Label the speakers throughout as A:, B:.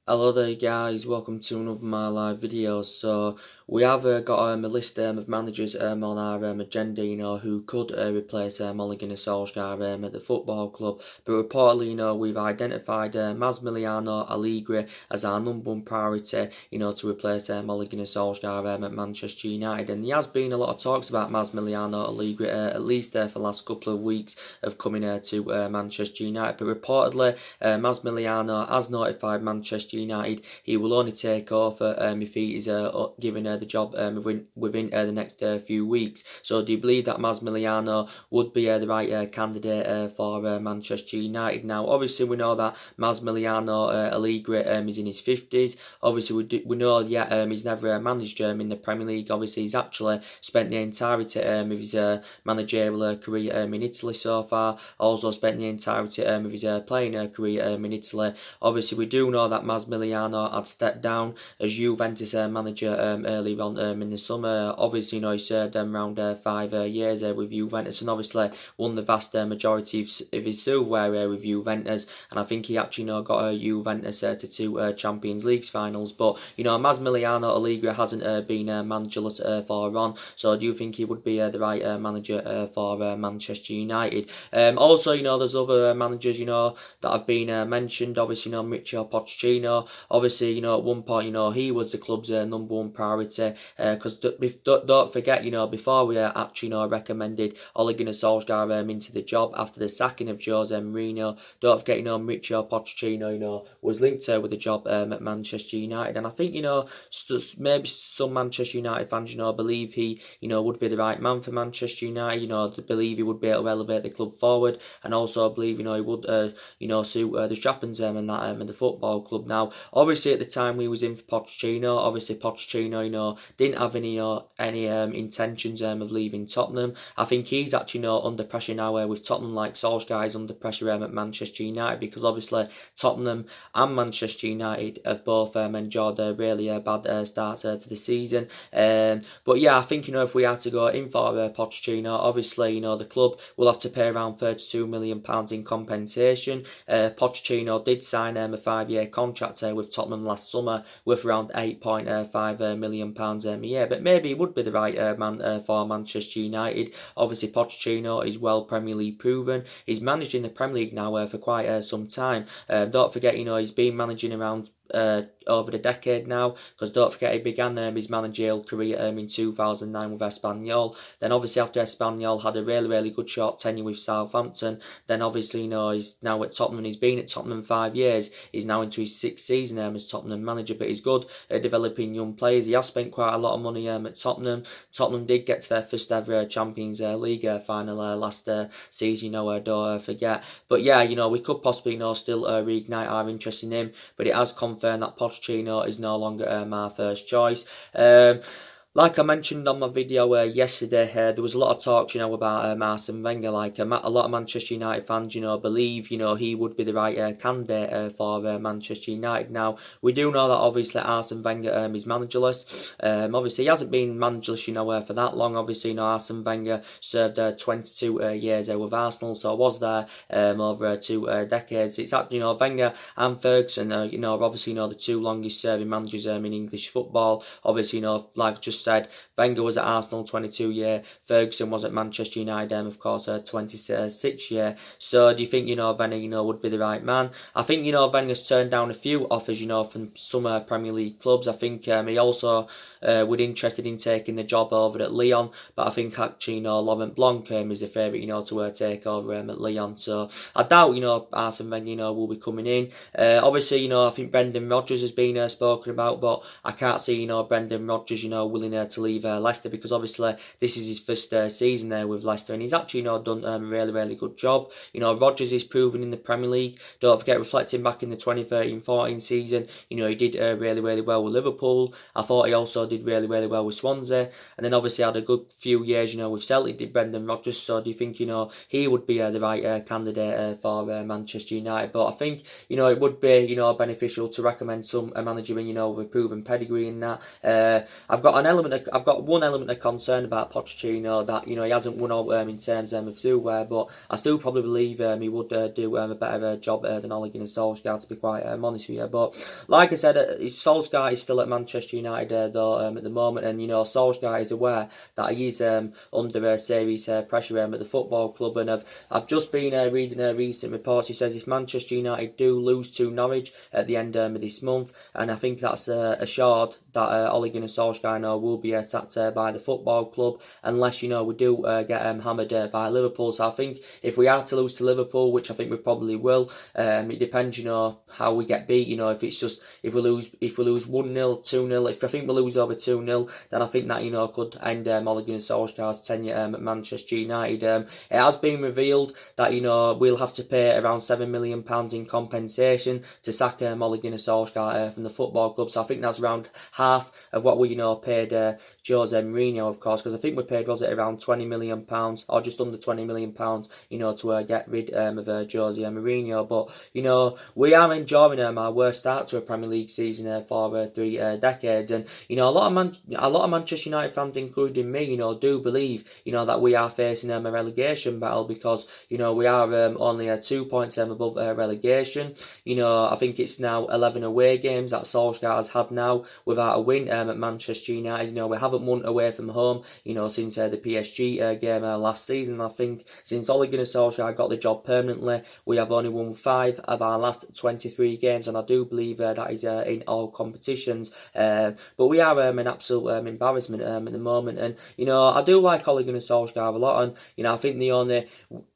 A: Hello there guys, welcome to another of my live videos. So we have got a list of managers on our agenda, who could replace Ole Gunnar Solsjaker at the football club. But reportedly, we've identified Massilanio Allegri as our #1 priority, to replace Ole Gunnar Solsjaker at Manchester United. And there has been a lot of talks about Massilanio Allegri, at least for the last couple of weeks, of coming to Manchester United. But reportedly, Massilanio has notified Manchester United he will only take over if he is given the job within the next few weeks. So do you believe that Massilanio would be the right candidate for Manchester United? Now, obviously, we know that Massilanio Allegri is in his 50s. Obviously, we know he's never managed in the Premier League. Obviously, he's actually spent the entirety of his managerial career in Italy so far. Also spent the entirety of his playing career in Italy. Obviously, we do know that Massilanio had stepped down as Juventus manager early on in the summer. Obviously, he served around 5 years with Juventus, and obviously won the vast majority of his silverware with Juventus. And I think he actually got Juventus to 2 Champions League finals. But Massilanio Allegri hasn't been managerless for long. So do you think he would be the right manager for Manchester United? Also, there's other managers that have been mentioned. Obviously, Mauricio Pochettino. Obviously, at one point, he was the club's #1 priority. Because don't forget, before we actually recommended Ole Gunnar Solskjaer into the job after the sacking of Jose Mourinho. Don't forget, Mauricio Pochettino, was linked with the job at Manchester United, and I think maybe some Manchester United fans believe he would be the right man for Manchester United. They believe he would be able to elevate the club forward, and also believe he would suit the strappings and that in the football club. Now, obviously at the time we was in for Pochettino, obviously Pochettino didn't have any intentions of leaving Tottenham. I think he's actually under pressure now with Tottenham, like Solskjaer is under pressure at Manchester United, because obviously Tottenham and Manchester United have both enjoyed a really bad start to the season. But yeah, I think if we had to go in for Pochettino, obviously the club will have to pay around £32 million in compensation. Pochettino did sign a 5-year contract with Tottenham last summer with around £8.5 million a year. But maybe he would be the right man for Manchester United. Obviously, Pochettino is well Premier League proven. He's managed in the Premier League now for quite some time. Don't forget, he's been managing around over the decade now, because don't forget he began his managerial career in 2009 with Espanyol. Then obviously after Espanyol had a really good short tenure with Southampton. Then obviously he's now at Tottenham. He's been at Tottenham 5 years. He's now into his 6th season as Tottenham manager, but he's good at developing young players. He has spent quite a lot of money at Tottenham. Tottenham did get to their first ever Champions League final last season, don't forget. But yeah, we could possibly still reignite our interest in him, but it has confirmed that Pochettino is no longer my first choice. Like I mentioned on my video yesterday, there was a lot of talk, about Arsene Wenger. Like a lot of Manchester United fans, believe, he would be the right candidate for Manchester United. Now, we do know that obviously Arsene Wenger is managerless. Obviously, he hasn't been managerless, for that long. Obviously, Arsene Wenger served 22 years with Arsenal, so I was there over 2 decades. It's actually, Wenger and Ferguson, obviously, the 2 longest serving managers in English football. Obviously, like just said, Wenger was at Arsenal 22 year, Ferguson was at Manchester United, of course, 26 year. So do you think Wenger would be the right man? I think Wenger's turned down a few offers from some Premier League clubs. I think he also would interested in taking the job over at Lyon, but I think actually Laurent Blanc is the favourite to take over at Lyon. So I doubt Arsene Wenger will be coming in. Obviously I think Brendan Rodgers has been spoken about, but I can't see Brendan Rodgers willing to leave Leicester, because obviously this is his first season there with Leicester, and he's actually done a really good job. Rodgers is proven in the Premier League. Don't forget, reflecting back in the 2013-14 season, he did really well with Liverpool. I thought he also did really well with Swansea, and then obviously had a good few years with Celtic, did Brendan Rodgers. So do you think he would be the right candidate for Manchester United? But I think it would be beneficial to recommend some manager with a proven pedigree in that. I've got an element I've got one element of concern about Pochettino, that he hasn't won out in terms of silverware, but I still probably believe he would do a better job than Ole Gunnar Solskjaer, to be quite honest with you. But like I said, Solskjaer is still at Manchester United though at the moment, and Solskjaer is aware that he is under serious pressure at the football club, and I've just been reading recent reports. He says if Manchester United do lose to Norwich at the end of this month, and I think that's assured that Ole Gunnar Solskjaer will be sacked by the football club, unless we do get hammered by Liverpool. So I think if we are to lose to Liverpool, which I think we probably will, it depends how we get beat. If it's just if we lose 1-0, 2-0, if I think we lose over 2-0, then I think that could end Ole Gunnar Solskjaer's tenure at Manchester United. It has been revealed that we'll have to pay around £7 million in compensation to sack Ole Gunnar Solskjaer from the football club. So I think that's around half of what we paid Jose Mourinho, of course, because I think we paid, was it around £20 million or just under £20 million, to get rid of Jose Mourinho. But we are enjoying our worst start to a Premier League season for 3 decades, and a lot of Manchester United fans, including me, do believe that we are facing a relegation battle, because we are only 2 points above relegation. I think it's now 11 away games that Solskjaer has had now without a win at Manchester United. We haven't won away from home since the PSG game last season. I think since Ole Gunnar Solskjaer got the job permanently, we have only won 5 of our last 23 games, and I do believe that is in all competitions. But we are an absolute embarrassment at the moment, and I do like Ole Gunnar Solskjaer a lot, and I think the only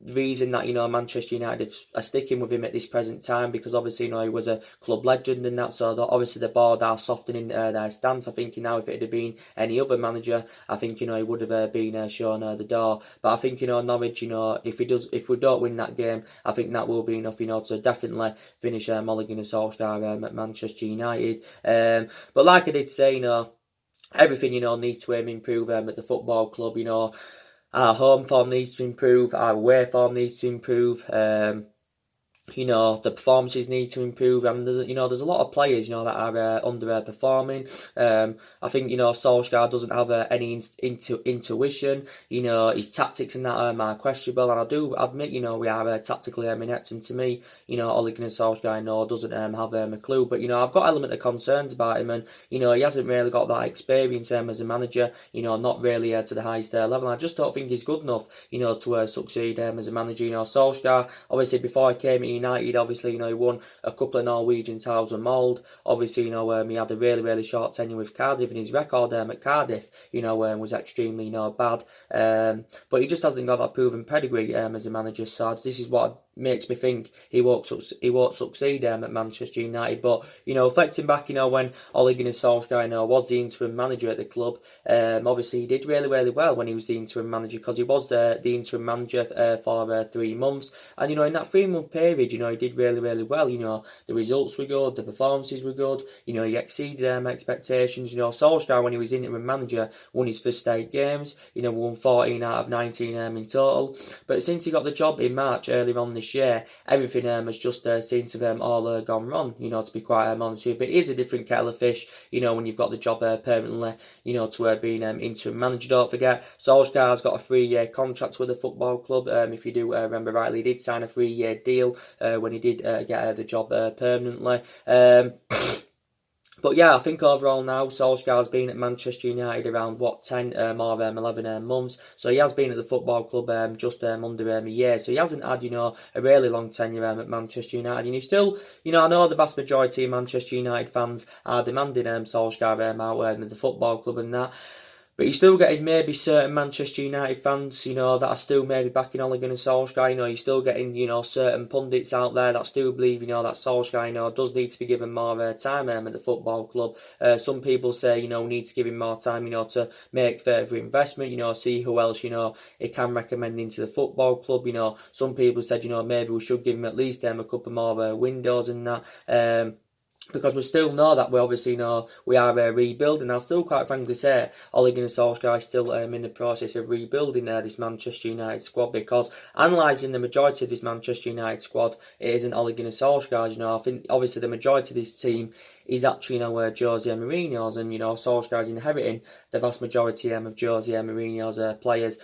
A: reason that Manchester United are sticking with him at this present time, because obviously he was a club legend and that, so that obviously the board are softening their stance. I think if it had been any other manager, I think he would have been shown the door. But I think Norwich, if we don't win that game, I think that will be enough to definitely finish Ole Gunnar Solskjaer at Manchester United. But like I did say, everything needs to improve at the football club. Our home form needs to improve, our away form needs to improve. The performances need to improve, and there's a lot of players that are underperforming. I think Solskjaer doesn't have any intuition. His tactics and that are questionable, and I do admit we are tactically inept, and to me Ole Gunnar Solskjaer doesn't have a clue. But I've got element of concerns about him, and he hasn't really got that experience as a manager. Not really to the highest level. I just don't think he's good enough to succeed as a manager. Solskjaer, obviously before he came to United, obviously he won a couple of Norwegian titles with Mould. Obviously he had a really short tenure with Cardiff, and his record at Cardiff was extremely bad. But he just hasn't got that proven pedigree as a manager. So this is what makes me think he won't succeed at Manchester United. But reflecting back, when Ole Gunnar Solskjaer was the interim manager at the club, obviously he did really well when he was the interim manager, because he was the interim manager for 3 months, and in that 3-month period, he did really well. The results were good, the performances were good. He exceeded expectations. Solskjaer, when he was interim manager, won his first 8 games. Won 14 out of 19 in total. But since he got the job in March earlier on this year, everything has just seemed to have all gone wrong, to be quite honest with you. But it is a different kettle of fish, when you've got the job permanently, to being interim manager. Don't forget, Solskjaer's got a 3-year contract with the football club. If you do remember rightly, he did sign a 3-year deal when he did get the job permanently. But yeah, I think overall now, Solskjaer's been at Manchester United around 10 or 11 months. So he has been at the football club just under a year. So he hasn't had a really long tenure at Manchester United. And he's still, I know the vast majority of Manchester United fans are demanding Solskjaer out at the football club and that. But you're still getting maybe certain Manchester United fans, that are still maybe backing Ole Gunnar Solskjaer. You're still getting, certain pundits out there that still believe, that Solskjaer, does need to be given more time at the football club. Some people say, we need to give him more time, to make further investment, see who else, he can recommend into the football club. Some people said, maybe we should give him at least a couple more windows and that. because we still know that we obviously know we are rebuilding. I'll still quite frankly say Ole Gunnar Solskjaer is still in the process of rebuilding this Manchester United squad, because analysing the majority of this Manchester United squad, it isn't Ole Gunnar Solskjaer's. I think obviously the majority of this team is actually Jose Mourinho's, and Solskjaer's inheriting the vast majority of Jose Mourinho's players.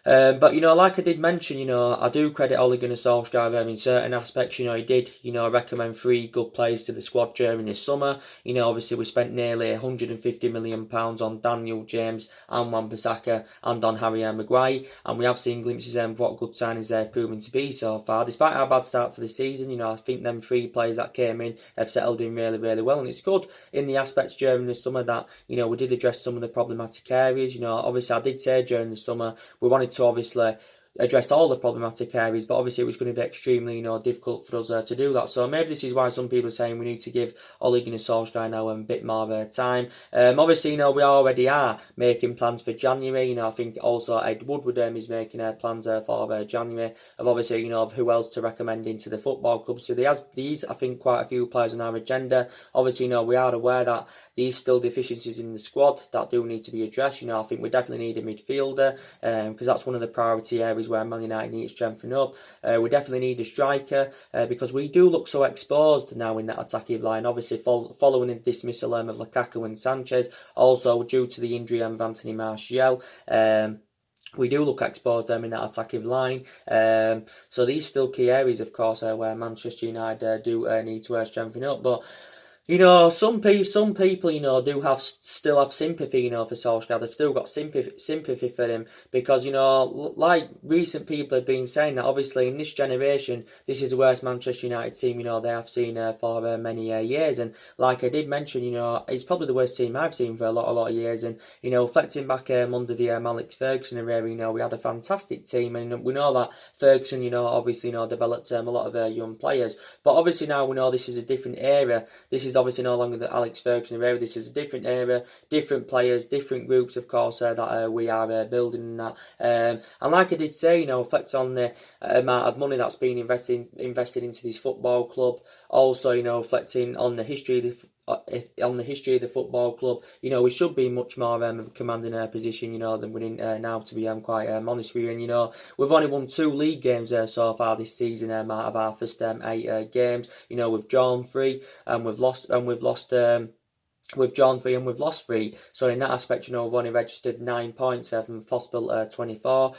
A: But like I did mention, I do credit Ole Gunnar Solskjaer in certain aspects. He did, recommend 3 good players to the squad during this summer. Obviously we spent nearly £150 million on Daniel James and Wan-Bissaka and on Harry Maguire, and we have seen glimpses of what good signings they've proven to be so far. Despite our bad start to the season, I think them 3 players that came in have settled in really, really well, and it's good in the aspects during the summer that we did address some of the problematic areas. Obviously I did say during the summer we wanted to obviously address all the problematic areas, but obviously it was going to be extremely difficult for us to do that. So maybe this is why some people are saying we need to give Ole Gunnar Solskjaer now a bit more time. Obviously we already are making plans for January. I think also Ed Woodward is making plans for January of obviously of who else to recommend into the football club. So these I think quite a few players on our agenda. Obviously we are aware that these still deficiencies in the squad that do need to be addressed. I think we definitely need a midfielder, because that's one of the priority areas where Man United need to strengthen up. We definitely need a striker, because we do look so exposed now in that attacking line. Obviously following the dismissal of Lukaku and Sanchez, also due to the injury of Anthony Martial. We do look exposed in that attacking line. So these still key areas, of course, where Manchester United do need to strengthen up. But some people, do still have sympathy, for Solskjaer. They've still got sympathy for him because, like recent people have been saying that obviously in this generation, this is the worst Manchester United team, they have seen for many years. And like I did mention, it's probably the worst team I've seen for a lot of years. And, reflecting back under the Alex Ferguson era, we had a fantastic team. And we know that Ferguson, obviously, developed a lot of young players. But obviously now we know this is a different era. This is obviously no longer the Alex Ferguson era. This is a different era, different players, different groups, of course, that we are building and that. And like I did say, reflect on the amount of money that's been invested into this football club. Also, reflecting on the history of the football club, we should be much more of a commanding position, than we're in now, to be quite honest with you. And we've only won 2 league games so far this season out of our first 8 games. We've drawn 3 and we've lost we've drawn 3 and we've lost 3. So in that aspect, we've only registered 9 points from possible 24.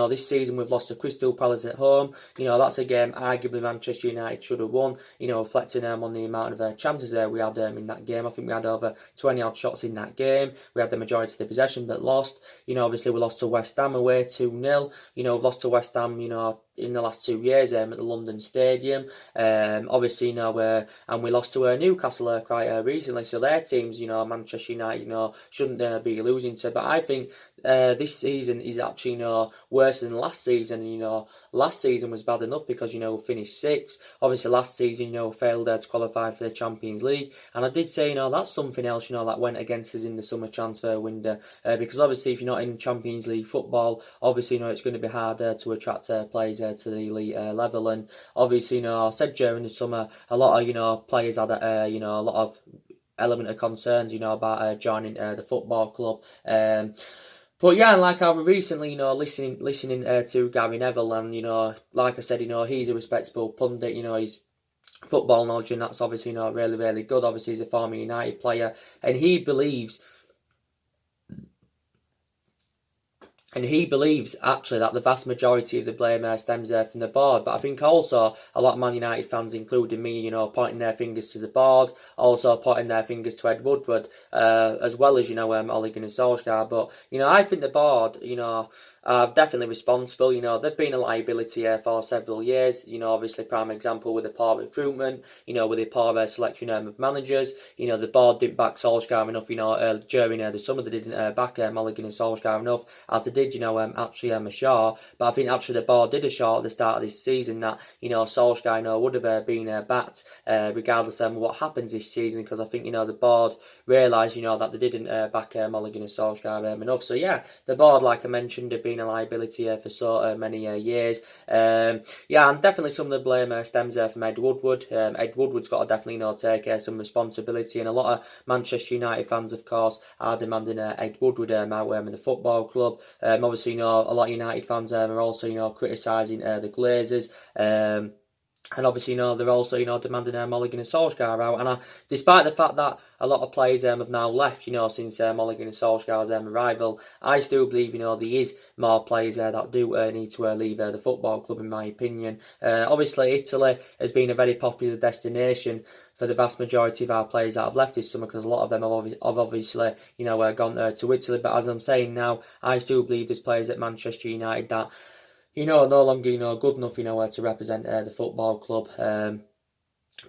A: This season we've lost to Crystal Palace at home. That's a game arguably Manchester United should have won. Reflecting on the amount of chances we had in that game. I think we had over 20 odd shots in that game. We had the majority of the possession but lost. Obviously we lost to West Ham away 2-0. We've lost to West Ham, in the last 2 years at the London Stadium. Obviously, and we lost to Newcastle quite recently. So their teams, Manchester United, shouldn't be losing to. But I think this season is actually, worse than last season. Last season was bad enough because, we finished 6th. Obviously, last season, failed to qualify for the Champions League. And I did say, that's something else, that went against us in the summer transfer window. Because obviously, if you're not in Champions League football, obviously, it's going to be harder to attract players to the elite level. And obviously, I said during the summer, a lot of, players had, a lot of element of concerns, about joining the football club. But yeah, like I was recently, listening to Gary Neville, and like I said, he's a respectable pundit. He's football knowledge, and that's obviously really, really good. Obviously, he's a former United player, and he believes actually that the vast majority of the blame stems from the board. But I think also a lot of Man United fans, including me, pointing their fingers to the board, also pointing their fingers to Ed Woodward, as well as, Ole Gunnar Solskjaer. But, I think the board, are definitely responsible. They've been a liability for several years. Obviously, prime example with the poor recruitment, with the poor selection of managers. The board didn't back Solskjaer enough, during the summer. They didn't back Ole Gunnar Solskjaer enough, as they did, you know, actually a short, but I think actually the board did a short at the start of this season that, you know, Solskjaer, you know, would have been backed regardless of what happens this season, because I think, you know, the board realised, you know, that they didn't back Ole Gunnar Solskjaer enough. So yeah, the board, like I mentioned, have been a liability for so many years. Yeah, and definitely some of the blame stems from Ed Woodward. Ed Woodward's got to definitely, you know, take some responsibility, and a lot of Manchester United fans, of course, are demanding Ed Woodward out in the football club. Obviously, you know, a lot of United fans are also, you know, criticising the Glazers. And obviously, you know, they're also, you know, demanding Ole Gunnar Solskjaer out. And despite the fact that a lot of players have now left, you know, since Ole Gunnar Solskjaer's arrival, I still believe, you know, there is more players that do need to leave the football club, in my opinion. Obviously, Italy has been a very popular destination for the vast majority of our players that have left this summer, because a lot of them have obviously, you know, gone to Italy. But as I'm saying now, I still believe there's players at Manchester United that, you know, no longer, you know, good enough, you know, to represent the football club.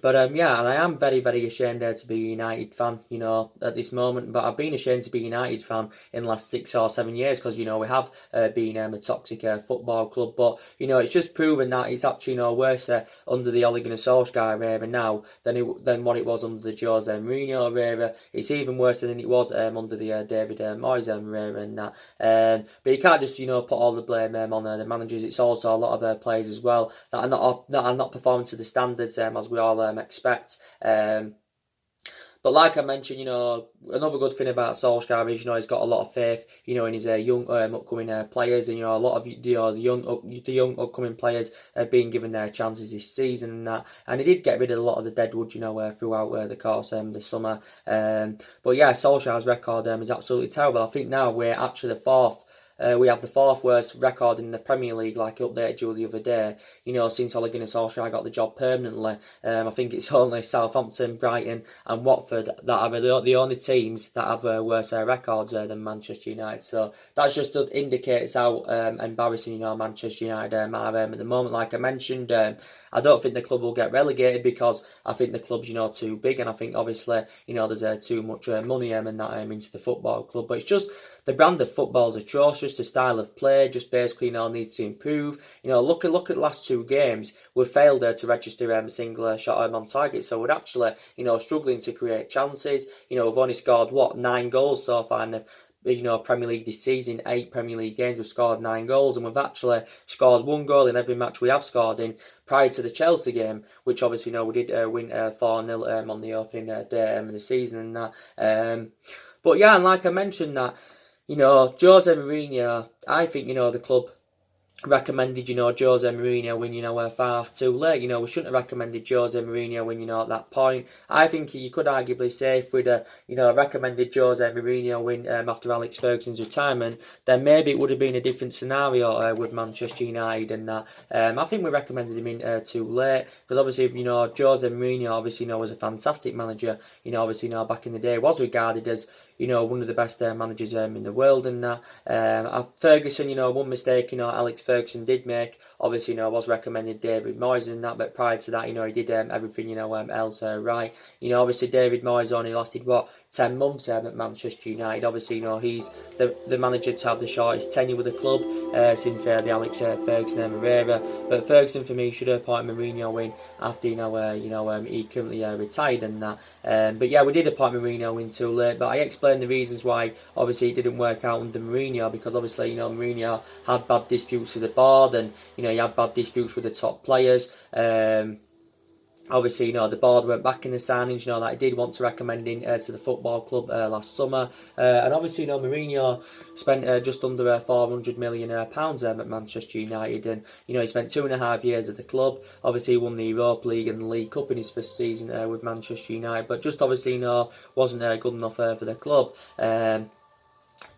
A: But yeah, and I am very, very ashamed to be a United fan, you know, at this moment. But I've been ashamed to be a United fan in the last 6 or 7 years, because, you know, we have been a toxic football club. But, you know, it's just proven that it's actually, you know, worse under the Ole Gunnar Solskjaer era now than what it was under the Jose Mourinho era. It's even worse than it was under the David Moyes era and that. But you can't just, you know, put all the blame on the managers. It's also a lot of players as well that are not performing to the standards as we all expect. But like I mentioned, you know, another good thing about Solskjaer is, you know, he's got a lot of faith, you know, in his young upcoming players, and, you know, a lot of the young upcoming players have been given their chances this season and that. And he did get rid of a lot of the deadwood, you know, throughout the course of the summer. But yeah, Solskjaer's record is absolutely terrible. I think now we're actually the fourth. We have the fourth worst record in the Premier League, like I updated you the other day, you know, since Ole Gunnar Solskjaer got the job permanently. I think it's only Southampton, Brighton and Watford that are the only teams that have worse records than Manchester United. So that just indicates how embarrassing, you know, Manchester United are at the moment. Like I mentioned, I don't think the club will get relegated, because I think the club's, you know, too big, and I think obviously, you know, there's too much money and that into the football club. But it's just the brand of football is atrocious. The style of play just basically, you know, needs to improve. You know, look at the last two games. We've failed to register a single shot on target, so we're actually, you know, struggling to create chances. You know, we've only scored 9 goals so far in the, you know, Premier League this season. 8 Premier League games, we've scored 9 goals, and we've actually scored 1 goal in every match we have scored in prior to the Chelsea game, which obviously, you know, we did win 4-0 on the opening day of the season and that. But yeah, and like I mentioned that, you know, Jose Mourinho, I think, you know, the club recommended, you know, Jose Mourinho when, you know, far too late. You know, we shouldn't have recommended Jose Mourinho when, you know, at that point. I think you could arguably say if we'd, you know, recommended Jose Mourinho when after Alex Ferguson's retirement, then maybe it would have been a different scenario with Manchester United and that. I think we recommended him in too late, because obviously, you know, Jose Mourinho obviously, you know, was a fantastic manager. You know, obviously, you know, back in the day was regarded as, you know, one of the best managers in the world and that. Ferguson, you know, one mistake, you know, Alex Ferguson did make, obviously, you know, was recommended David Moyes and that, but prior to that, you know, he did everything, you know, else right. You know, obviously, David Moyes only lasted, 10 months at Manchester United. Obviously, you know, he's the manager to have the shortest tenure with the club since the Alex Ferguson era. But Ferguson, for me, should have appointed Mourinho in after, you know, he currently retired and that. But yeah, we did appoint Mourinho in too late, but I explained the reasons why obviously it didn't work out under Mourinho, because obviously, you know, Mourinho had bad disputes with the board, and, you know, he had bad disputes with the top players. Obviously, you know, the board went back in the signings, you know, that he did want to recommend in to the football club last summer. And obviously, you know, Mourinho spent just under £400 million at Manchester United, and, you know, he spent 2.5 years at the club. Obviously, he won the Europa League and the League Cup in his first season with Manchester United, but just obviously, you know, wasn't good enough for the club.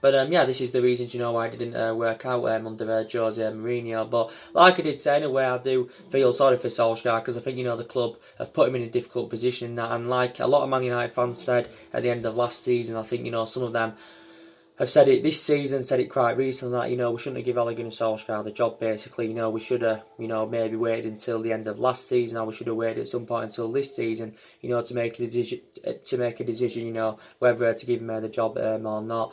A: But yeah, this is the reasons, you know, why it didn't work out under Jose Mourinho. But like I did say, anyway, I do feel sorry for Solskjaer, because I think, you know, the club have put him in a difficult position in that. And like a lot of Man United fans said at the end of last season, I think, you know, some of them have said it this season, said it quite recently, that, you know, we shouldn't have given Ole Gunnar Solskjaer the job, basically. You know, we should have, you know, maybe waited until the end of last season, or we should have waited at some point until this season, you know, to make a decision, you know, whether to give him the job or not.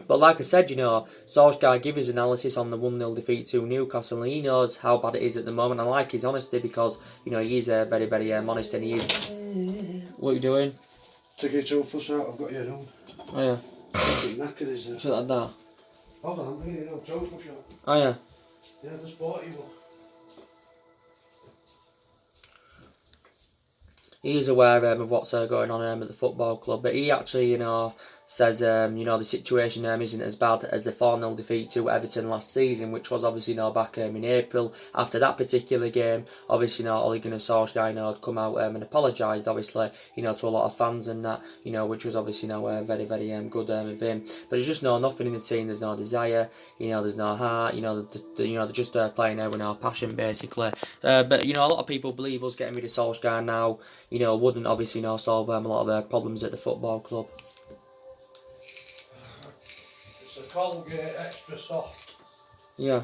A: But like I said, Solskjaer gave his analysis on the 1-0 defeat to Newcastle, and he knows how bad it is at the moment. I like his honesty because, he's very, very honest, and he is... What are you doing?
B: Taking your push out, I've got you on.
A: Oh yeah.
B: Knackered, isn't it?
A: Something like that.
B: Hold on, I'm bringing you toe push out.
A: Oh yeah.
B: Yeah, I just bought you one.
A: He is aware of what's going on at the football club, but he actually, says, the situation isn't as bad as the 4-0 defeat to Everton last season, which was obviously, back in April. After that particular game, obviously, Ole Gunnar Solskjaer, had come out and apologised, obviously, to a lot of fans and that, which was obviously, very, very good of him. But there's just nothing in the team. There's no desire, there's no heart, they're just playing with no passion, basically. But, a lot of people believe us getting rid of Solskjaer now, wouldn't obviously, solve a lot of their problems at the football club.
B: It's a Colgate extra soft.
A: Yeah.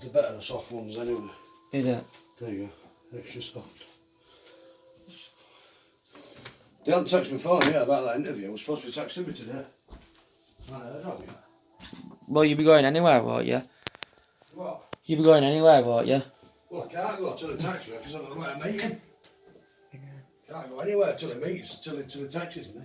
B: They're better than soft ones anyway.
A: Is it?
B: There you go, extra soft. They haven't texted me phone yet about that interview. I was supposed to be texting me today. I heard of you.
A: Well, you'll be going anywhere, won't you?
B: What?
A: You'll be going anywhere, won't you?
B: Well, I can't go till he texts me because I'm going to meet him. Can't go anywhere till he meets, till he texts me.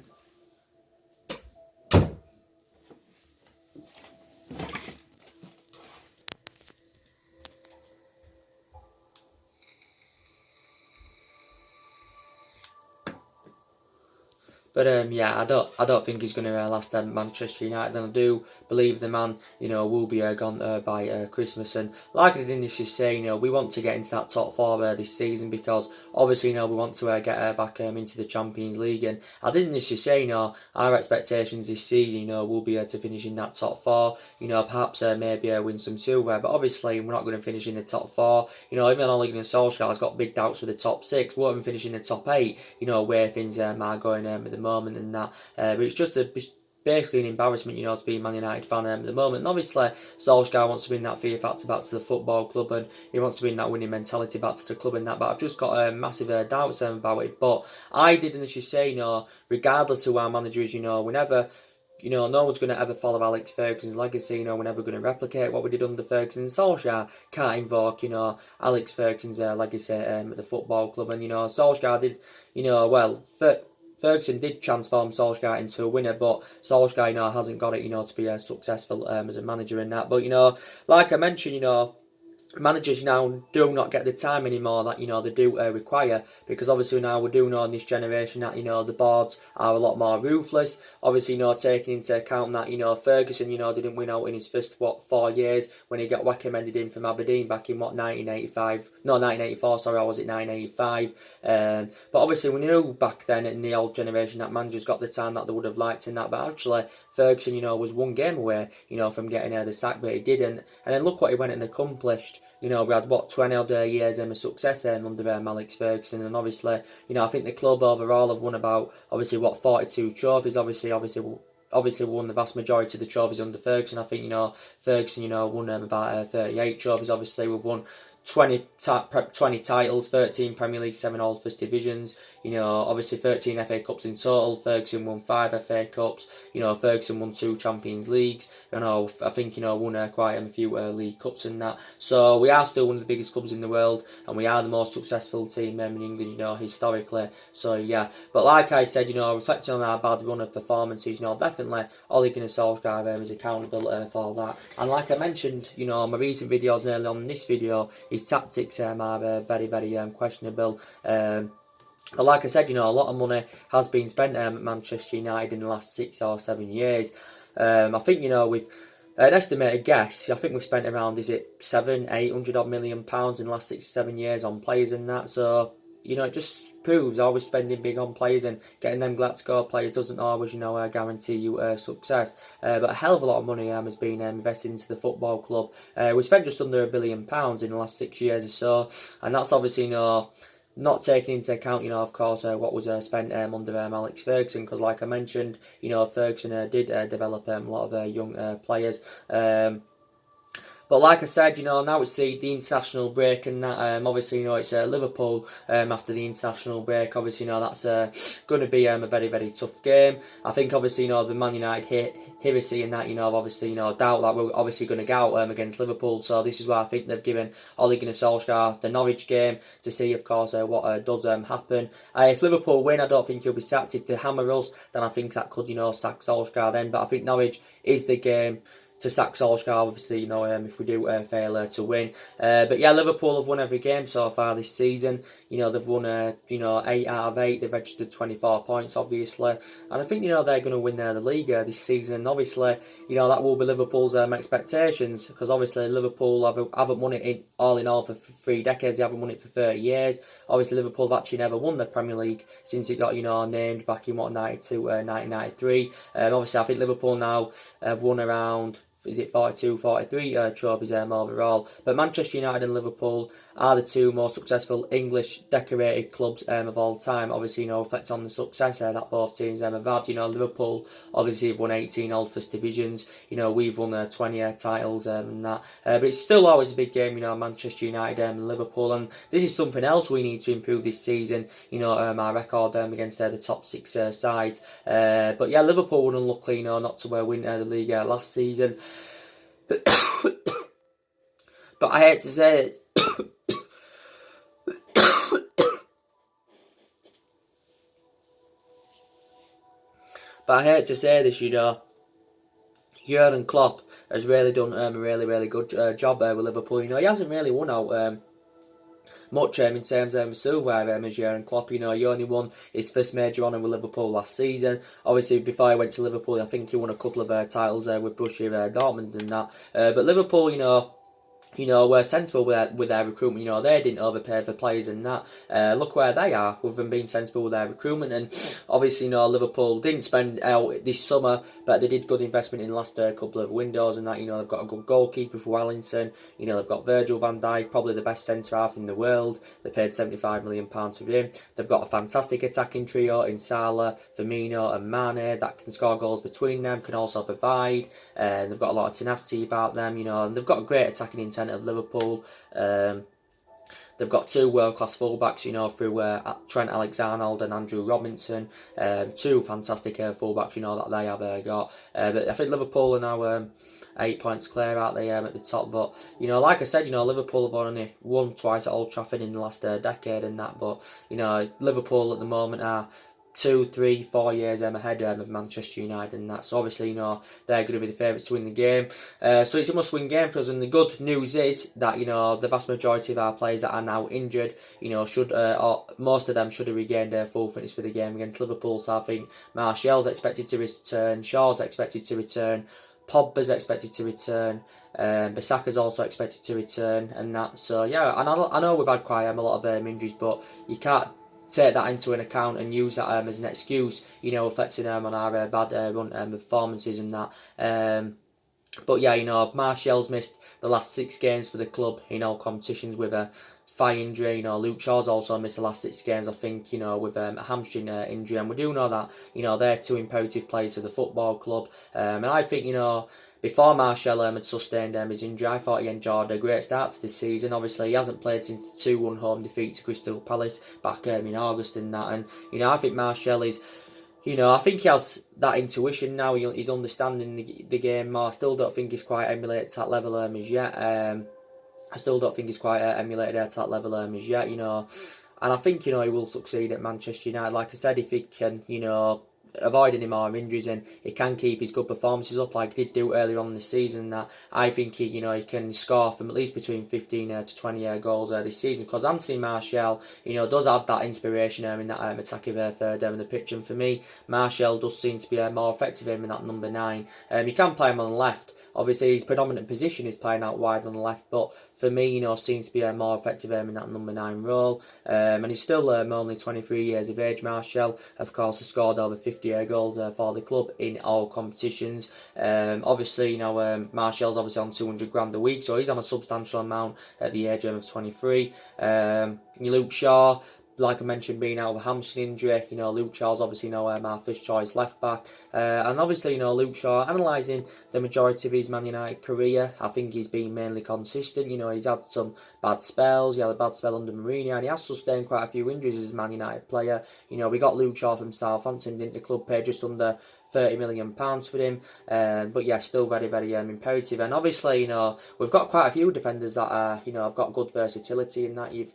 A: But yeah, I don't think he's going to last at Manchester United, and I do believe the man, will be gone by Christmas. And like I did initially say, we want to get into that top four this season because obviously, we want to get back into the Champions League. And I did initially say, our expectations this season, will be to finish in that top four. Perhaps maybe win some silver, but obviously we're not going to finish in the top four. Even Ole Gunnar Solskjaer has got big doubts for the top six. We won't even finish in the top eight. Where things are going at the moment and that. But it's just basically an embarrassment, to be a Man United fan at the moment. And obviously, Solskjaer wants to bring that fear factor back to the football club, and he wants to bring that winning mentality back to the club and that. But I've just got massive doubts about it. But I did initially say, regardless of who our manager is, we never. No one's going to ever follow Alex Ferguson's legacy. We're never going to replicate what we did under Ferguson. And Solskjaer can't invoke, Alex Ferguson's legacy at the football club. And, Solskjaer did, Ferguson did transform Solskjaer into a winner, but Solskjaer, hasn't got it, to be successful as a manager in that. But, like I mentioned, managers now do not get the time anymore that they do require, because obviously now we do know in this generation that the boards are a lot more ruthless. Obviously, taking into account that Ferguson didn't win out in his first 4 years when he got recommended in from Aberdeen back in 1984, sorry, or was it 1985? But obviously we knew back then in the old generation that managers got the time that they would have liked in that. But actually Ferguson was one game away from getting the sack, but he didn't. And then look what he went and accomplished. We had 20 odd years of success under Alex Ferguson, and obviously, I think the club overall have won about 42 trophies. Obviously won the vast majority of the trophies under Ferguson. I think Ferguson won about 38 trophies. Obviously we've won 20 titles, 13 Premier League, 7 All First Divisions, obviously 13 FA Cups in total. Ferguson won 5 FA Cups, Ferguson won 2 Champions Leagues, I think, won quite a few League Cups and that. So we are still one of the biggest clubs in the world, and we are the most successful team in England, historically. So yeah, but like I said, reflecting on our bad run of performances, definitely Ole Gunnar Solskjaer is accountable for that. And like I mentioned, my recent videos earlier on in this video, his tactics are very, very questionable. But like I said, a lot of money has been spent at Manchester United in the last 6 or 7 years. I think, we've an estimated guess, I think we've spent around, is it 700-800 odd million pounds in the last 6 or 7 years on players and that. So, it just proves always spending big on players and getting them Glasgow players doesn't always, guarantee you success. But a hell of a lot of money has been invested into the football club. We spent just under £1 billion in the last 6 years or so, and that's obviously, not taking into account, of course, what was spent under Alex Ferguson, because like I mentioned, Ferguson did develop a lot of young players. But like I said, now it's the international break and that, obviously, it's Liverpool after the international break. Obviously, that's going to be a very, very tough game. I think, obviously, the Man United heresy and that, obviously, doubt that we're obviously going to go out against Liverpool. So this is why I think they've given Ole Gunnar Solsjaker the Norwich game to see, of course, what does happen. If Liverpool win, I don't think he'll be sacked. If they hammer us, then I think that could, sack Solskjaer then. But I think Norwich is the game to sack Solskjaer, obviously, if we do fail to win. But yeah, Liverpool have won every game so far this season. They've won, 8 out of 8. They've registered 24 points, obviously. And I think, they're going to win the league this season. And obviously, that will be Liverpool's expectations. Because obviously, Liverpool haven't won it in all for 3 decades. They haven't won it for 30 years. Obviously, Liverpool have actually never won the Premier League since it got, named back in, 92, 1993. Obviously, I think Liverpool now have won around, is it 42, 43 trophies overall. But Manchester United and Liverpool are the 2 most successful English decorated clubs of all time. Obviously, reflect on the success that both teams have had. Liverpool obviously have won 18 Old First Divisions. We've won 20 titles and that. But it's still always a big game, Manchester United and Liverpool. And this is something else we need to improve this season, our record against the top 6 sides. But yeah, Liverpool were unlucky, not to win the league last season. But I hate to say it. But I hate to say this, Jurgen Klopp has really done a really, really good job with Liverpool. He hasn't really won out much in terms of silverware as Jurgen Klopp. He only won his first major honour with Liverpool last season. Obviously, before he went to Liverpool, I think he won a couple of titles with Borussia Dortmund and that. But Liverpool, were sensible with their recruitment. They didn't overpay for players and that. Look where they are with them being sensible with their recruitment. And obviously, Liverpool didn't spend out this summer, but they did good investment in the last couple of windows and that. They've got a good goalkeeper for Wellington. They've got Virgil van Dijk, probably the best centre half in the world. They paid £75 million for him. They've got a fantastic attacking trio in Salah, Firmino and Mane that can score goals between them, can also provide. They've got a lot of tenacity about them, and they've got a great attacking intent of Liverpool. They've got 2 world-class fullbacks, through Trent Alexander-Arnold and Andrew Robinson. 2 fantastic fullbacks, that they have got. But I think Liverpool are now 8 points clear out there at the top. But, like I said, Liverpool have only won twice at Old Trafford in the last decade and that. But, Liverpool at the moment are 2, 3, 4 years ahead of Manchester United and that. So obviously, they're going to be the favourites to win the game. So it's a must-win game for us. And the good news is that, the vast majority of our players that are now injured, should, or most of them should have regained their full fitness for the game against Liverpool. So I think Martial's expected to return, Shaw's expected to return, Pogba's expected to return, Bissaka's also expected to return and that. So yeah, and I know we've had quite a lot of injuries, but you can't take that into an account and use that as an excuse, reflecting on our bad run performances and that. But yeah, Martial's missed the last 6 games for the club in all competitions with a thigh injury. Luke Shaw's also missed the last 6 games, I think, with a hamstring injury. And we do know that, they're 2 imperative players to the football club. And I think, before Martial had sustained his injury, I thought he enjoyed a great start to this season. Obviously, he hasn't played since the 2-1 home defeat to Crystal Palace back in August and that. And, I think Martial is, I think he has that intuition now. He's understanding the game more. I still don't think he's quite emulated to that level as yet. I still don't think he's quite emulated at that level as yet, And I think, he will succeed at Manchester United. Like I said, if he can, avoid any more injuries and he can keep his good performances up like he did do earlier on in the season, that I think he can score from at least between 15 to 20 goals this season, because Anthony Martial does have that inspiration in that attacking third in the pitch, and for me Martial does seem to be more effective in that number 9. You can play him on the left. Obviously, his predominant position is playing out wide on the left, but for me, seems to be more effective in that number 9 role. And he's still only 23 years of age. Martial, of course, has scored over 50 goals for the club in all competitions. Obviously, Martial's obviously on 200 grand a week, so he's on a substantial amount at the age of 23. Luke Shaw, like I mentioned, being out of a hamstring injury. Luke Shaw's obviously our first choice left back, and obviously Luke Shaw, analysing the majority of his Man United career, I think he's been mainly consistent. He's had some bad spells. He had a bad spell under Mourinho, and he has sustained quite a few injuries as a Man United player. We got Luke Shaw from Southampton, didn't the club pay just under £30 million for him, but yeah, still very, very imperative. And obviously, we've got quite a few defenders that are, have got good versatility in that. We've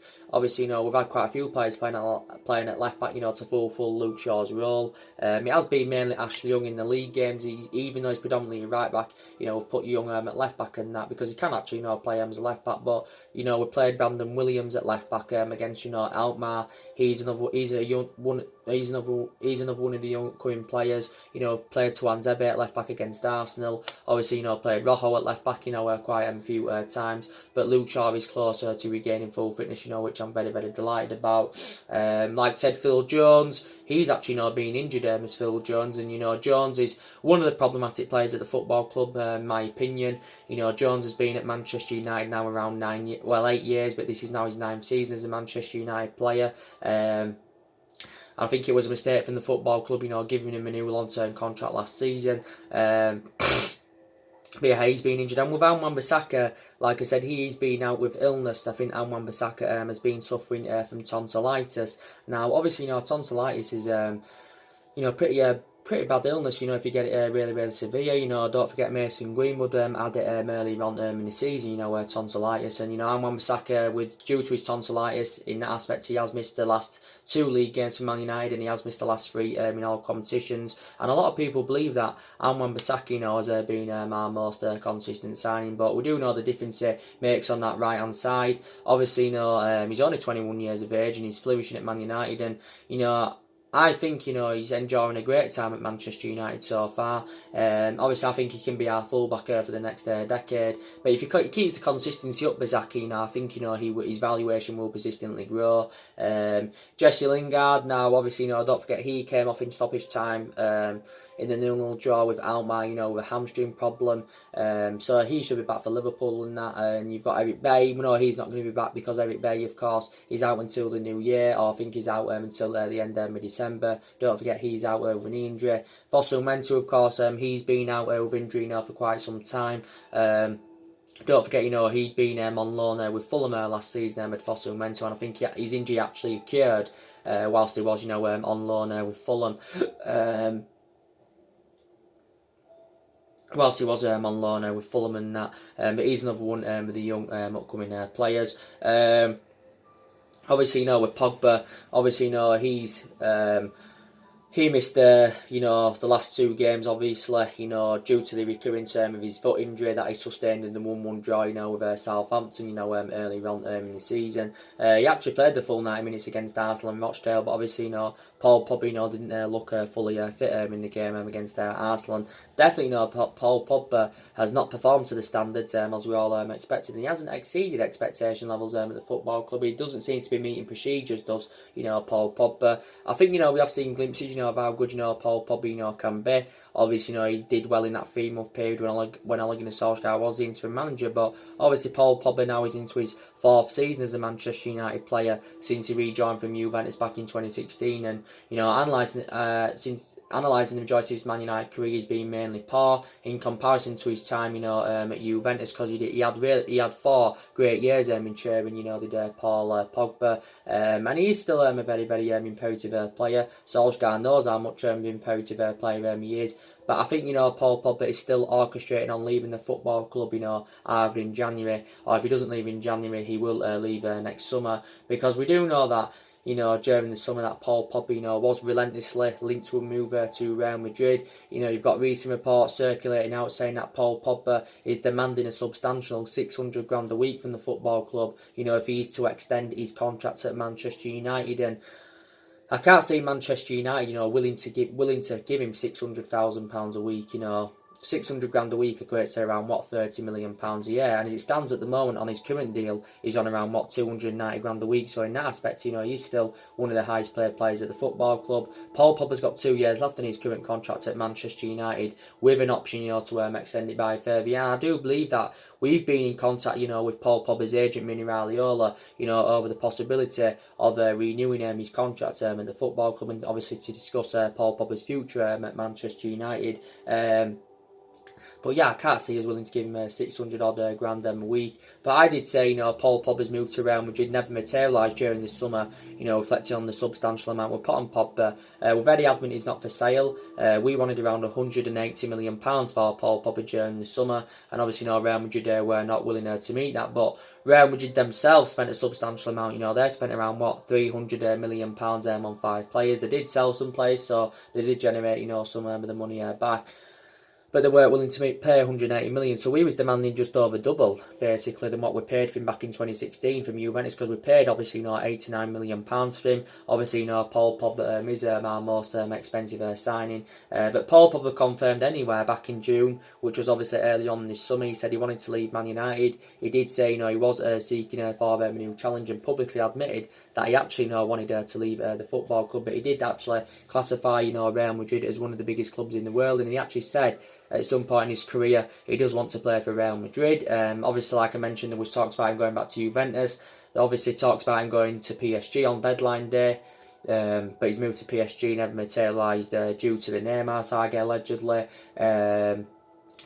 A: had quite a few players playing at left back, to fulfil Luke Shaw's role. It has been mainly Ashley Young in the league games, even though he's predominantly a right back. We've put Young at left back and that because he can actually, play him as a left back. But we played Brandon Williams at left back against, Alkmaar. He's another one of the young coming players. Played Tuanzebe at left back against Arsenal. Obviously, played Rojo at left back, quite a few times. But Luke Shaw is closer to regaining full fitness, which I'm very, very delighted about. Like I said, Phil Jones, he's actually been injured as Phil Jones. And, Jones is one of the problematic players at the football club, in my opinion. Jones has been at Manchester United now around 8 years, but this is now his 9th season as a Manchester United player. I think it was a mistake from the football club, giving him a new long-term contract last season. But yeah, he's been injured. And with Wan-Bissaka, like I said, he's been out with illness. I think Wan-Bissaka has been suffering from tonsillitis. Now, obviously, tonsillitis is, pretty bad illness, if you get it really, really severe. Don't forget Mason Greenwood had it early on in the season, tonsillitis. And, Wan-Bissaka, due to his tonsillitis, in that aspect, he has missed the last 2 league games for Man United, and he has missed the last 3 in all competitions. And a lot of people believe that Wan-Bissaka, has been our most consistent signing. But we do know the difference he makes on that right-hand side. Obviously, he's only 21 years of age, and he's flourishing at Man United. And, I think, he's enjoying a great time at Manchester United so far. Obviously, I think he can be our fullback for the next decade. But if he keeps the consistency up, Bissaka, I think, his valuation will persistently grow. Jesse Lingard, now, obviously, don't forget he came off in stoppage time in the 0-0 draw with Alkmaar, with a hamstring problem. So he should be back for Liverpool and that. And you've got Eric Bailly. No, he's not going to be back because Eric Bailly, of course, is out until the new year. Or I think he's out until the end of December. Don't forget he's out with an injury. Fosu Mensah, of course, he's been out with injury now for quite some time. Don't forget, he'd been on loan with Fulham last season with Fosu Mensah, and I think his injury actually cured whilst he was, on loan with Fulham. Whilst he was on loan with Fulham and that. But he's another one of the young upcoming players. Obviously, with Pogba, obviously, he's he missed the last 2 games, obviously, due to the recurrence of his foot injury that he sustained in the 1-1 draw, with Southampton, early on in the season. He actually played the full 90 minutes against Arsenal and Rochdale, but obviously, Paul Pogba, didn't look fully fit in the game against Arsenal. Definitely, Paul Pogba has not performed to the standards as we all expected, and he hasn't exceeded expectation levels at the football club. He doesn't seem to be meeting procedures, does Paul Pogba. I think we have seen glimpses of how good Paul Pogba can be. Obviously, he did well in that 3-month period when Allegri and Solsjaker was the interim manager. But obviously, Paul Pogba now is into his 4th season as a Manchester United player since he rejoined from Juventus back in 2016. And analysing the majority of his Man United career, he's been mainly poor in comparison to his time, at Juventus, because he had 4 great years in cheering, the Paul Pogba, and he is still a very, very imperative player. Solskjaer knows how much imperative player he is. But I think, Paul Pogba is still orchestrating on leaving the football club, either in January, or if he doesn't leave in January, he will leave next summer, because we do know that during the summer that Paul Pogba, was relentlessly linked to a move to Real Madrid. You've got recent reports circulating out saying that Paul Pogba is demanding a substantial $600,000 a week from the football club, if he's to extend his contract at Manchester United. And I can't see Manchester United, willing to give him £600,000 a week, 600 grand a week equates to around, what, £30 million a year. And as it stands at the moment on his current deal, he's on around, what, 290 grand a week. So in that aspect, he's still one of the highest paid players at the football club. Paul Pogba's got 2 years left on his current contract at Manchester United, with an option, to extend it by further. Yeah, I do believe that we've been in contact, with Paul Pogba's agent, Mini Raiola, over the possibility of renewing his contract at the football club, and obviously to discuss Paul Pogba's future at Manchester United. But yeah, I can't see us willing to give him 600 odd grand a week. But I did say, Paul Pogba's move to Real Madrid never materialised during the summer, reflecting on the substantial amount we put on Pogba. We're very adamant he's not for sale. We wanted around £180 million for Paul Pogba during the summer, and obviously, Real Madrid were not willing to meet that. But Real Madrid themselves spent a substantial amount. They spent around, what, £300 million on 5 players. They did sell some players, so they did generate, some of the money back. But they weren't willing to pay 180 million, so we was demanding just over double, basically, than what we paid for him back in 2016 from Juventus, because we paid, obviously, £89 million for him. Obviously, Paul Pogba is our most expensive signing. But Paul Pogba confirmed anywhere back in June, which was obviously early on this summer. He said he wanted to leave Man United. He did say, he was seeking for a new challenge, and publicly admitted that he actually wanted to leave the football club. But he did actually classify, Real Madrid as one of the biggest clubs in the world, and he actually said at some point in his career he does want to play for Real Madrid. Obviously, like I mentioned, there was talks about him going back to Juventus. There obviously talks about him going to PSG on deadline day. But his move to PSG never materialised due to the Neymar saga, allegedly.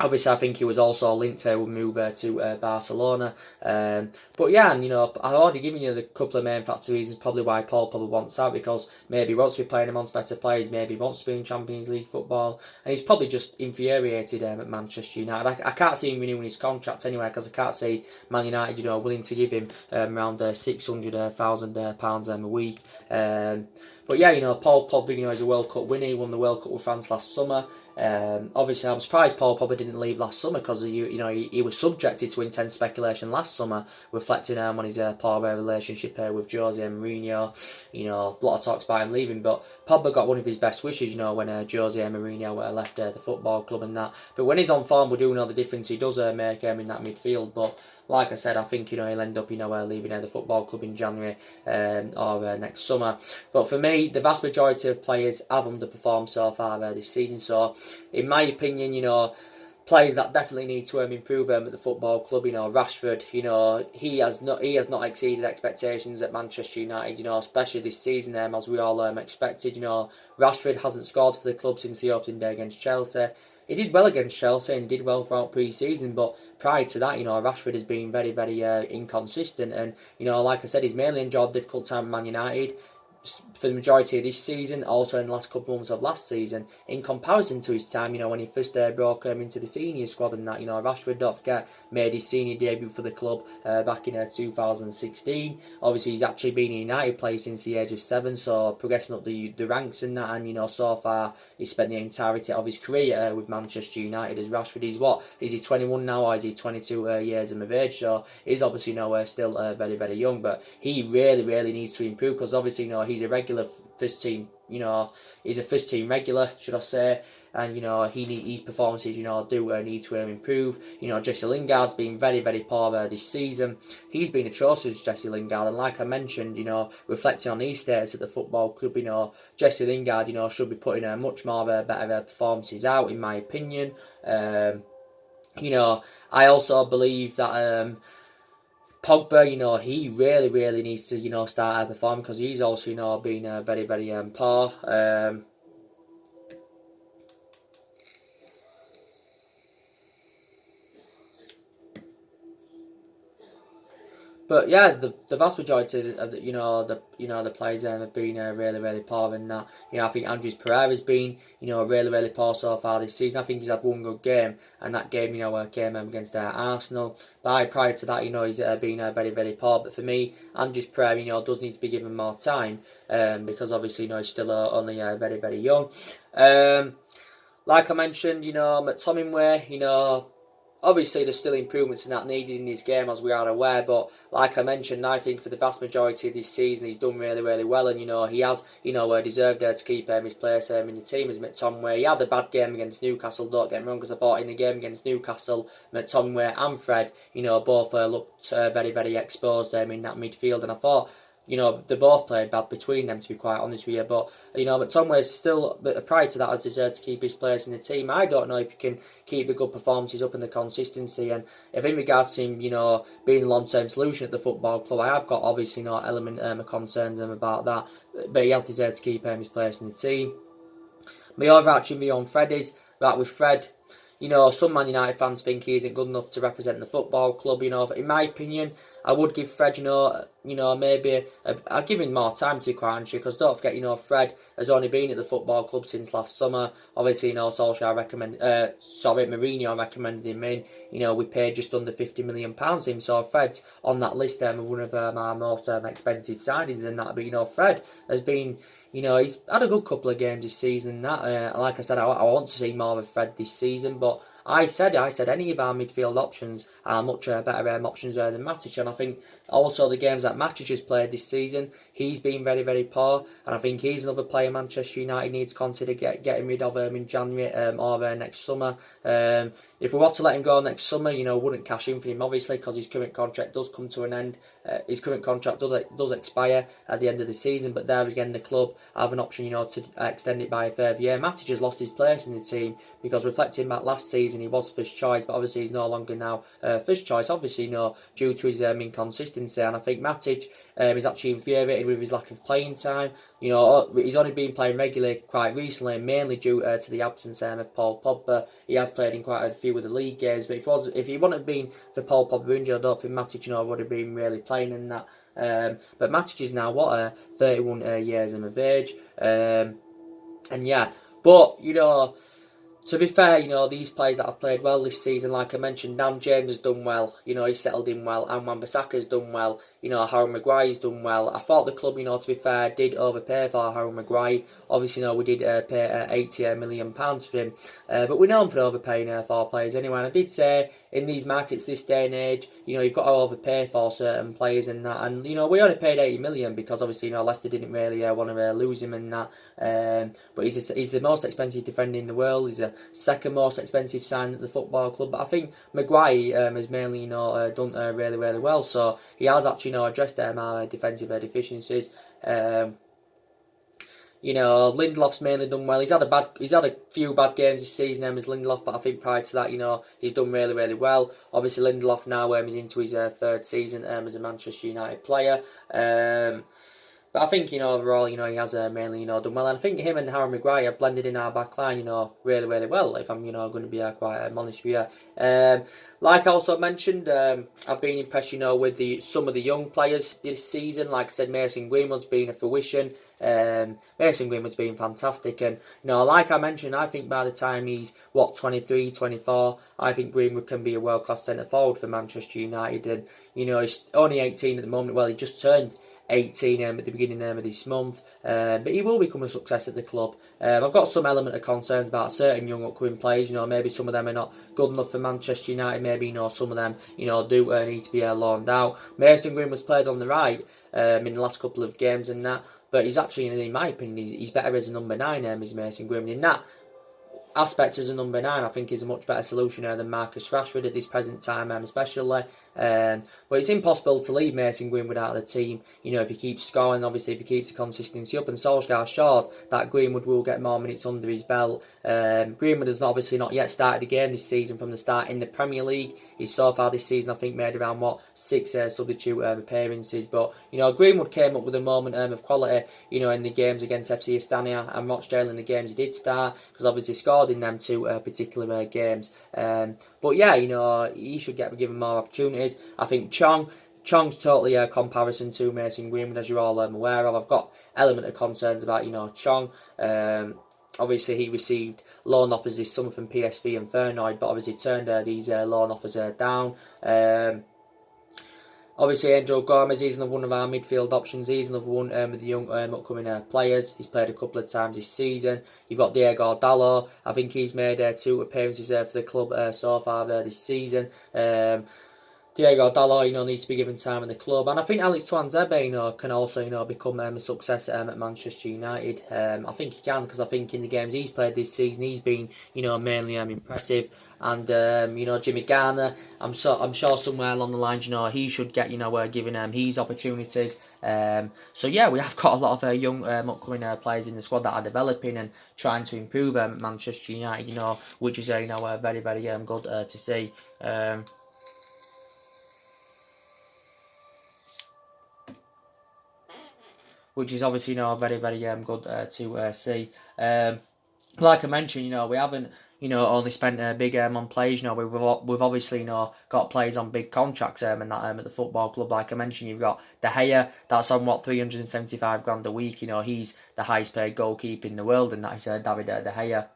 A: Obviously, I think he was also linked to move to Barcelona. But yeah, and I've already given you the couple of main factor reasons probably why Paul Pogba wants out, because maybe he wants to be playing amongst better players, maybe he wants to be in Champions League football, and he's probably just infuriated at Manchester United. I can't see him renewing his contract anyway, because I can't see Man United, willing to give him around £600,000 a week. But yeah, Paul Pogba, is a World Cup winner. He won the World Cup with France last summer. Obviously, I'm surprised Paul Pogba didn't leave last summer, because he was subjected to intense speculation last summer, reflecting on his poor relationship with Jose Mourinho. A lot of talks about him leaving, but Pogba got one of his best wishes, when Jose Mourinho left the football club and that. But when he's on form, we do know the difference he does make in that midfield. But like I said, I think he'll end up leaving the football club in January or next summer. But for me, the vast majority of players have underperformed so far this season. So, in my opinion, players that definitely need to improve at the football club. Rashford, he has not exceeded expectations at Manchester United. Especially this season, as we all expected. Rashford hasn't scored for the club since the opening day against Chelsea. He did well against Chelsea and he did well throughout pre-season, but prior to that, Rashford has been very, very inconsistent. And, like I said, he's mainly enjoyed a difficult time at Man United for the majority of this season, also in the last couple of months of last season, in comparison to his time, when he first broke into the senior squad and that, Rashford, don't forget, made his senior debut for the club back in 2016. Obviously, he's actually been in United play since the age of 7, so progressing up the ranks and that, and, so far, he's spent the entirety of his career with Manchester United. As Rashford is is he 21 now, or is he 22 years of age? So he's obviously, still very, very young, but he really, really needs to improve, because obviously, he's a regular first team, he's a first team regular, should I say, and, his performances, do need to improve. Jesse Lingard's been very, very poor this season. He's been atrocious, Jesse Lingard, and like I mentioned, reflecting on his status at the football club, Jesse Lingard, should be putting much more better performances out, in my opinion. I also believe that Pogba, he really, really needs to, start performing, because he's also, been very, very poor. But yeah, the vast majority of the players have been really, really poor in that. I think Andres Pereira's been really, really poor so far this season. I think he's had one good game, and that game came against Arsenal. But prior to that, he's been very, very poor. But for me, Andres Pereira does need to be given more time, because obviously he's still only very, very young. Like I mentioned, McTominay, obviously there's still improvements in that needed in his game, as we are aware, but like I mentioned, I think for the vast majority of this season he's done really, really well, and he has deserved to keep his place in the team as McTominay. He had a bad game against Newcastle, don't get me wrong, because I thought in the game against Newcastle, McTominay and Fred, both looked very, very exposed in that midfield, and I thought they both played bad between them, to be quite honest with you. But, McTominay still, prior to that, has deserved to keep his place in the team. I don't know if he can keep the good performances up and the consistency. And if in regards to him, being a long-term solution at the football club, I have got obviously no element of concerns about that. But he has deserved to keep his place in the team. My overarching view on Fred is that with Fred, some Man United fans think he isn't good enough to represent the football club. In my opinion, I would give Fred, maybe I'll give him more time, to be quite honest, because don't forget, Fred has only been at the football club since last summer. Obviously, Mourinho recommended him in. We paid just under £50 million for him, so Fred's on that list of one of our most expensive signings, and that. But Fred has been. He's had a good couple of games this season. And that, like I said, I want to see more of Fred this season, but. I said any of our midfield options are much better options than Matic, and I think also the games that Matic has played this season, he's been very, very poor, and I think he's another player Manchester United needs to consider getting rid of in January or next summer. If we want to let him go next summer, wouldn't cash in for him obviously, because his current contract does come to an end. His current contract does expire at the end of the season, but there again the club have an option to extend it by a further year. Matic has lost his place in the team, because reflecting back last season he was first choice, but obviously he's no longer now first choice, obviously due to his inconsistency, and I think Matic is actually infuriated with his lack of playing time. He's only been playing regularly quite recently, mainly due to the absence of Paul Pogba. He has played in quite a few of the league games, but if he wouldn't have been for Paul Pogba injured, I don't think Matic would have been really playing in that. But Matic is now 31 years of age, and yeah, but to be fair, these players that have played well this season, like I mentioned, Dan James has done well. He's settled in well. And Wan-Bissaka's done well. Harry Maguire's done well. I thought the club, to be fair, did overpay for Harry Maguire. Obviously, we did pay £80 million for him. But we know him for overpaying for players anyway. And I did say, in these markets this day and age, you've got to overpay for certain players and that. And, we only paid £80 million because obviously, Leicester didn't really want to lose him and that. But he's the most expensive defender in the world. He's the second most expensive sign at the football club. But I think Maguire has mainly, done really, really well. So he has actually, addressed our defensive deficiencies. Lindelof's mainly done well. He's had a few bad games this season, as Lindelof, but I think prior to that, he's done really, really well. Obviously, Lindelof now is into his third season as a Manchester United player. But I think, overall, he has mainly, done well. And I think him and Harry Maguire have blended in our back line, really, really well, if I'm, going to be quite honest with you. Like I also mentioned, I've been impressed, with some of the young players this season. Like I said, Mason Greenwood's been a fruition. Mason Greenwood's been fantastic. And, like I mentioned, I think by the time he's, 23, 24, I think Greenwood can be a world-class centre-forward for Manchester United. And, he's only 18 at the moment. Well, he just turned 18 at the beginning of this month, but he will become a success at the club. I've got some element of concerns about certain young upcoming players. Maybe some of them are not good enough for Manchester United. Maybe some of them do need to be loaned out. Mason Greenwood's played on the right in the last couple of games and that, but he's actually, in my opinion, he's better as a number 9. Is Mason Greenwood in that aspect as a number 9? I think he's a much better solution than Marcus Rashford at this present time, especially. But it's impossible to leave Mason Greenwood out of the team, if he keeps scoring, obviously if he keeps the consistency up, and Solsjaker showed that Greenwood will get more minutes under his belt. Greenwood has obviously not yet started a game this season from the start in the Premier League. He's so far this season, I think, made around 6 substitute appearances, but Greenwood came up with a moment of quality, in the games against FC Astana and Rochdale, in the games he did start, because obviously scored in them 2 particular games. But yeah, he should get given more opportunities. I think Chong's totally a comparison to Mason Greenwood, as you're all aware of. I've got element of concerns about Chong. Obviously, he received loan offers this summer from PSV and Feyenoord, but obviously turned these loan offers down. Obviously, Angel Gomez, he's another one of our midfield options. He's another one with the young upcoming players. He's played a couple of times this season. You've got Diego Dallo. I think he's made 2 appearances for the club so far this season. Diego Dallo, needs to be given time in the club, and I think Alex Tuanzebe, can also, become a success at Manchester United. I think he can, because I think in the games he's played this season, he's been, mainly impressive. And Jimmy Garner, I'm sure somewhere along the lines, he should get, giving his opportunities. So yeah, we have got a lot of young upcoming players in the squad that are developing and trying to improve at Manchester United, which is very, very good to see. Which is obviously, very, very good to see. Like I mentioned, we haven't, only spent big on players. We've obviously, got players on big contracts and that at the football club. Like I mentioned, you've got De Gea, that's on 375 grand a week. He's the highest paid goalkeeper in the world, and that is David De Gea.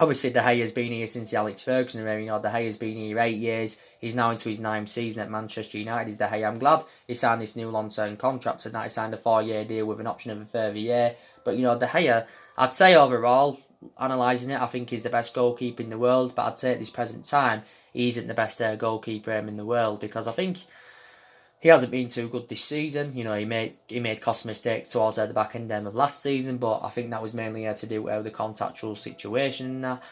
A: Obviously, De Gea's been here since the Alex Ferguson era. De Gea's been here 8 years. He's now into his 9th season at Manchester United. He's De Gea. I'm glad he signed this new long-term contract, and that he signed a 4-year deal with an option of a further year. But, De Gea, I'd say overall, analysing it, I think he's the best goalkeeper in the world. But I'd say at this present time, he isn't the best goalkeeper in the world, because I think he hasn't been too good this season. He made costly mistakes towards the back end of last season, but I think that was mainly to do with the contractual situation and that.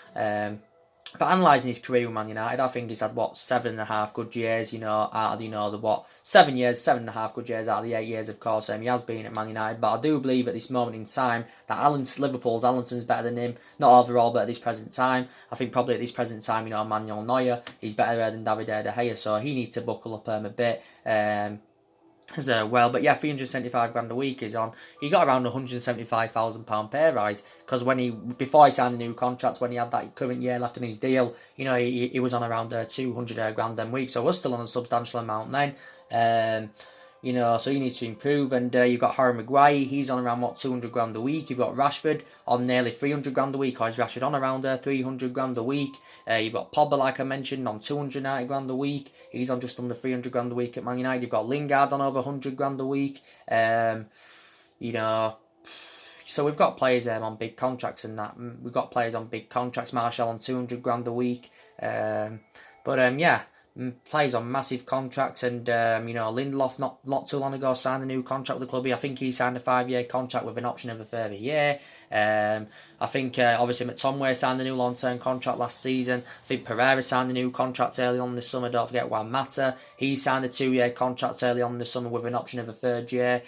A: But analysing his career with Man United, I think he's had 7.5 good years. Out of 7 years, 7.5 good years out of the 8 years. Of course, he has been at Man United, but I do believe at this moment in time that Liverpool's Allison's better than him. Not overall, but at this present time, I think probably at this present time, Manuel Neuer, he's better than David De Gea, so he needs to buckle up a bit. As well, but yeah, 375 grand a week is on. He got around £175,000 pay rise, because before he signed a new contract, when he had that current year left in his deal, he was on around 200 grand a week, so was still on a substantial amount then. So he needs to improve. And you've got Harry Maguire, he's on around 200 grand a week. You've got Rashford on nearly 300 grand a week, or is Rashford on around 300 grand a week? You've got Pogba, like I mentioned, on 290 grand a week. He's on just under 300 grand a week at Man United. You've got Lingard on over 100 grand a week. So we've got players on big contracts and that. We've got players on big contracts. Martial on 200 grand a week. Yeah. Plays on massive contracts, and Lindelof not too long ago signed a new contract with the club. I think he signed a 5-year contract with an option of a further year. I think obviously McTominay signed a new long-term contract last season. I think Pereira signed a new contract early on this summer. Don't forget Juan Mata, he signed a 2-year contract early on this summer with an option of a 3rd year.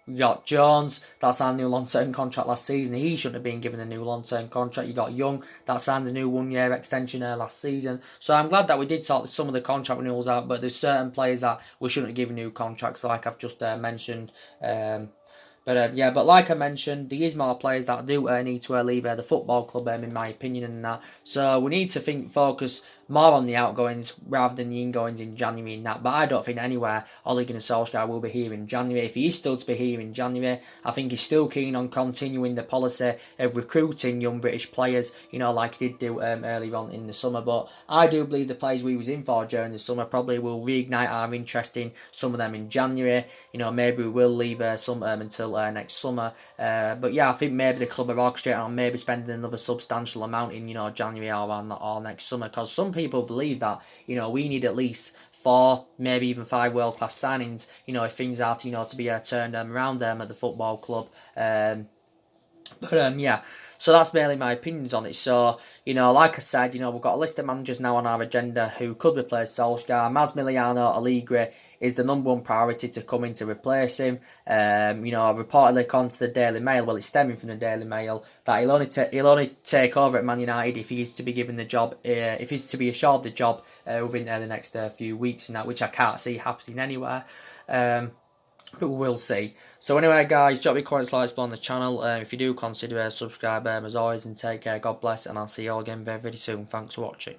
A: You got Jones, that signed a new long-term contract last season. He shouldn't have been given a new long-term contract. You got Young, that signed a new 1-year extension last season. So I'm glad that we did sort some of the contract renewals out, but there's certain players that we shouldn't give new contracts, like I've just mentioned. But like I mentioned, there is more players that do need to leave the football club, in my opinion, and that. So we need to focus more on the outgoings rather than the ingoings in January and that. But I don't think anywhere Ole Gunnar Solskjaer will be here in January. If he is still to be here in January, I think he's still keen on continuing the policy of recruiting young British players, like he did do earlier on in the summer. But I do believe the players we was in for during the summer probably will reignite our interest in some of them in January. Maybe we will leave some until next summer. But yeah, I think maybe the club are orchestrating on maybe spending another substantial amount in January or next summer, because some people believe that we need at least 4, maybe even 5 world-class signings, if things are to be turned around at the football club. Yeah, so that's mainly my opinions on it. So, like I said, we've got a list of managers now on our agenda who could replace Solskjaer. Massilanio, Allegri is the number 1 priority to come in to replace him. Reportedly according to the Daily Mail, well, it's stemming from the Daily Mail, that he'll only take over at Man United if he is to be given the job, if he's to be assured the job within the next few weeks and that, which I can't see happening anywhere. But we'll see. So anyway, guys, drop your comments, like, on the channel. If you do, consider subscribe as always, and take care. God bless, and I'll see you all again very, very soon. Thanks for watching.